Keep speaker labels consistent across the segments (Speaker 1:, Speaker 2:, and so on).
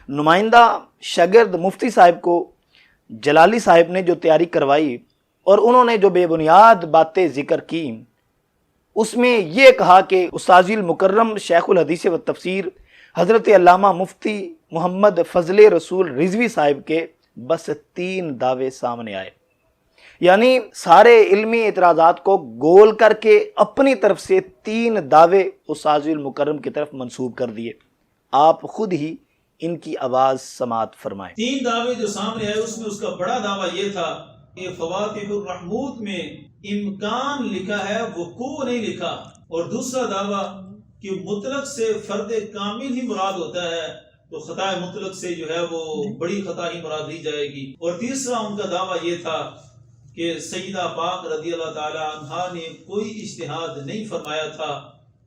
Speaker 1: नुमाइंदा शागिर्द मुफ्ती साहब को जलाली साहब ने जो तैयारी करवाई और उन्होंने जो बेबुनियाद बातें जिक्र की, उसमें यह कहा कि उस्ताजुल मुकर्रम शेखुल हदीस व तफसीर हज़रत अल्लामा मुफ्ती मोहम्मद फजले रसूल रिजवी साहब के बस 3 दावे सामने आए। यानी सारे इल्मी एतराज़ात को गोल करके अपनी तरफ से 3 दावे उस्ताजुल मुकर्रम की तरफ मंसूब कर दिए। आप खुद ही इनकी आवाज़ समात फरमाएं।
Speaker 2: 3 दावे जो सामने आए उसमें उसका बड़ा दावा ये था कि फवातिहुर रहमूत में इम्कान लिखा है, वुकू नहीं लिखा। और दूसरा दावा कि मुतलक से फर्द कामिल ही मुराद होता है, तो खता मुतलक से जो है वो बड़ी खता ही मुराद ली जाएगी। और तीसरा उनका दावा ये था कि सैयदा पाक रज़ी अल्लाह ताला अन्हा ने कोई इज्तिहाद नहीं फरमाया था।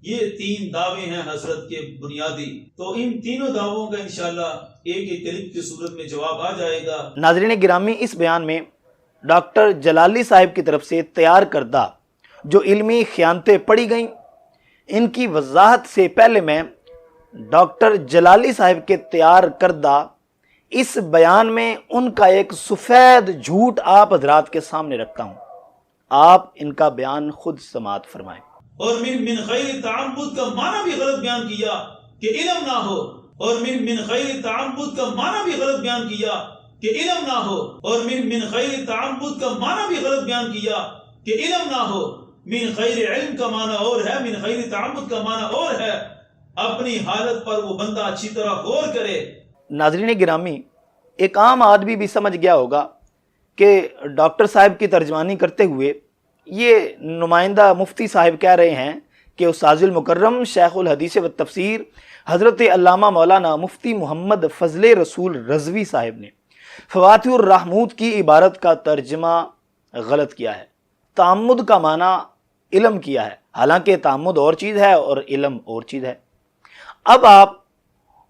Speaker 2: ये 3 दावे हैं हजरत के बुनियादी। तो इन तीनों दावों का इंशाअल्लाह एक एक क्लिप की सूरत में जवाब आ जाएगा।
Speaker 1: नाज़रीन गिरामी, इस बयान में डॉक्टर जलाली साहब की तरफ से तैयार करदा जो इल्मी खयानतें पढ़ी गईं, इनकी वजाहत से पहले मैं डॉक्टर जलाली साहब के तैयार करदा इस बयान में उनका एक सफ़ेद झूठ आप हजरात के सामने रखता हूँ। आप इनका बयान खुद समात फरमाएं।
Speaker 2: और मिन खैर तअम्मुद का माना भी गलत बयान किया कि इल्म ना हो। और मिन खैर तअम्मुद का माना भी गलत बयान किया कि इल्म ना हो। और मिन खैर तअम्मुद का माना भी गलत बयान किया कि इल्म ना हो। मिन खैर इल्म का माना और है, मिन खैर तअम्मुद का माना और है। अपनी हालत पर वो बंदा अच्छी तरह गौर करे।
Speaker 1: नाज़रीन गिरामी, एक आम आदमी भी समझ गया होगा कि डॉक्टर साहब की तर्जमानी करते हुए ये नुमाइंदा मुफ्ती साहब कह रहे हैं कि उस्ताजुल मुकर्रम शेखुल हदीस व तफसीर हज़रत अल्लामा मौलाना मुफ्ती मोहम्मद फजले रसूल रज़वी साहब ने फवातिहुर रहमूत की इबारत का तर्जमा गलत किया है, तामुद का माना इल्म किया है। हालांकि तामुद और चीज़ है और इल्म और चीज़ है। अब आप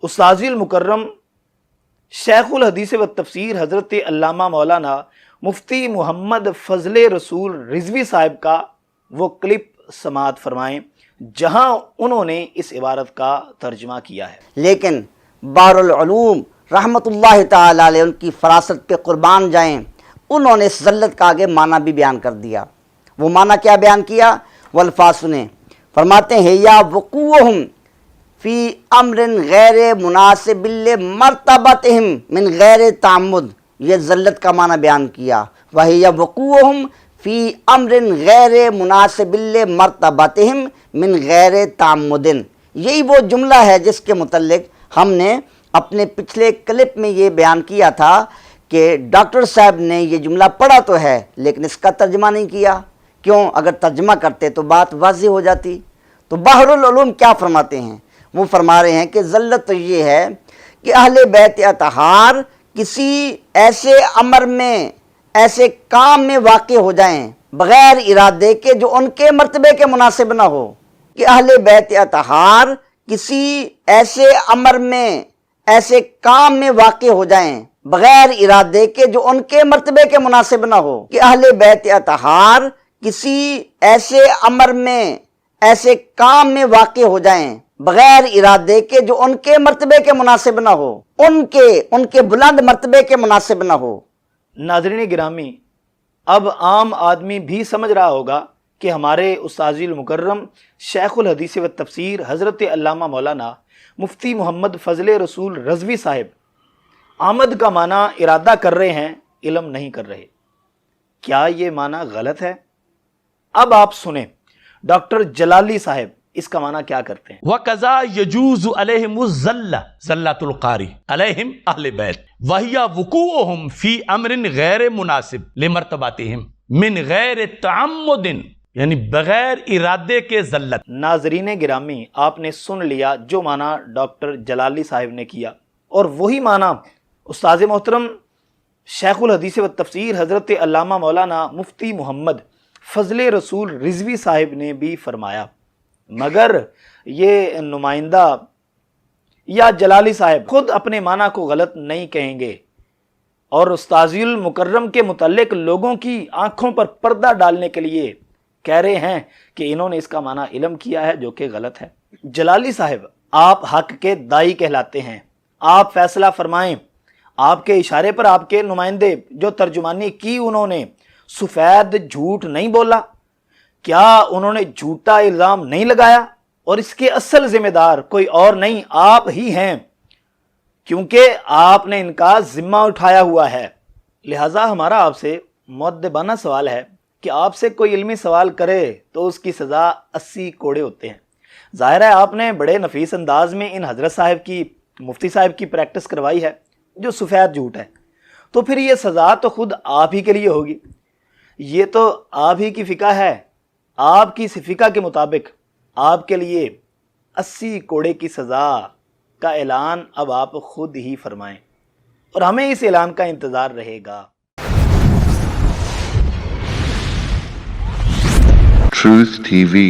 Speaker 1: उस्ताजुल मुकर्रम शेखुल हदीस व तफसीर हज़रत अल्लामा मौलाना मुफ्ती मोहम्मद फजले रसूल रिजवी साहब का वो क्लिप समात फरमाएं जहां उन्होंने इस इबारत का तर्जुमा किया है।
Speaker 3: लेकिन बारुल उलूम रहमतुल्लाह ताला अलैह उनकी फरासत पे कुर्बान जाएं, उन्होंने इस ज़ल्लत का आगे माना भी बयान कर दिया। वो माना क्या बयान किया? वल्फा सुने, फरमाते हैं या वक़ूअहुम फ़ी अम्रिन गैर मुनासिबिल मर्तबतिहिम मिन गैर तामुद। ये ज़ल्लत का माना बयान किया। वहिया वक़ूअहुम फ़ी अम्रिन गैर मुनासिबिल मर्तबतिहिम मिन गैर तामुदिन। यही वो जुमला है जिसके मुतल्लिक हमने अपने पिछले क्लिप में ये बयान किया था कि डॉक्टर साहब ने ये जुमला पढ़ा तो है लेकिन इसका तर्जमा नहीं किया। क्यों? अगर तर्जमा करते तो बात वाज़ेह हो जाती। तो बहरुल उलूम क्या फरमाते हैं? वो फरमा रहे हैं कि ज़ल्लत तो ये है कि अहले बैत अतहार किसी ऐसे अमर में, ऐसे काम में वाक़े हो जाएं बग़ैर इरादे के जो उनके मर्तबे के मुनासिब ना हो। कि अहले बैत अतहार किसी ऐसे अमर में, ऐसे काम में वाक़े हो जाएं बग़ैर इरादे के जो उनके मर्तबे के मुनासिब ना हो। कि अहले बैत अतहार किसी ऐसे अमर में, ऐसे काम में वाक़े हो जाएं बग़ैर इरादे के जो उनके मर्तबे के मुनासिब ना हो, उनके बुलंद मर्तबे के मुनासिब ना हो।
Speaker 1: नाज़रीन गिरामी, अब आम आदमी भी समझ रहा होगा कि हमारे उस्ताजुल मुकर्रम शेखुल हदीस व तफसीर हज़रत अल्लामा मौलाना मुफ्ती मोहम्मद फजले रसूल रज़वी साहब आमद का माना इरादा कर रहे हैं, इल्म नहीं कर रहे। क्या ये माना गलत है? अब आप सुने डॉक्टर जलाली साहब इसका माना क्या करते हैं।
Speaker 4: वकज़ा यजूज़ु अलैहिम ज़ल्लतुल क़ारी अलैहिम अहले बैत वहिया वुक़ूअहुम फ़ी अम्रिन गैर मुनासिब लिमर्तबतिहिम मिन गैर तअम्मुदिन, यानी बगैर इरादे के ज़ल्लत।
Speaker 1: नाज़रीन गिरामी, आपने सुन लिया जो माना डॉक्टर जलाली साहब ने किया, और वही माना उस्ताद मोहतरम शेखुल हदीस व तफसीर हज़रत अल्लामा मौलाना मुफ्ती मोहम्मद फजले रसूल रिजवी साहब ने भी फरमाया। मगर ये नुमाइंदा या जलाली साहब खुद अपने माना को गलत नहीं कहेंगे और उस्ताजुल मुकर्रम के मुतल्लिक लोगों की आंखों पर पर्दा डालने के लिए कह रहे हैं कि इन्होंने इसका माना इल्म किया है, जो कि गलत है। जलाली साहब, आप हक के दाई कहलाते हैं, آپ فیصلہ فرمائیں۔ آپ کے اشارے پر آپ کے نمائندے جو ترجمانی کی انہوں نے سفید جھوٹ نہیں بولا؟ کیا انہوں نے جھوٹا الزام نہیں لگایا؟ اور اس کے اصل ذمہ دار کوئی اور نہیں، آپ ہی ہیں، کیونکہ آپ نے ان کا ذمہ اٹھایا ہوا ہے۔ لہٰذا ہمارا آپ سے مؤدبانہ سوال ہے کہ آپ سے کوئی علمی سوال کرے تو اس کی سزا 80 کوڑے ہوتے ہیں۔ ظاہر ہے آپ نے بڑے نفیس انداز میں ان حضرت صاحب کی، مفتی صاحب کی پریکٹس کروائی ہے جو سفید جھوٹ ہے، تو پھر یہ سزا تو خود آپ ہی کے لیے ہوگی۔ یہ تو آپ ہی کی فقہ ہے، آپ کی فقہ کے مطابق آپ کے لیے 80 کوڑے کی سزا کا اعلان اب آپ خود ہی فرمائیں، اور ہمیں اس اعلان کا انتظار رہے گا۔
Speaker 5: Truth TV.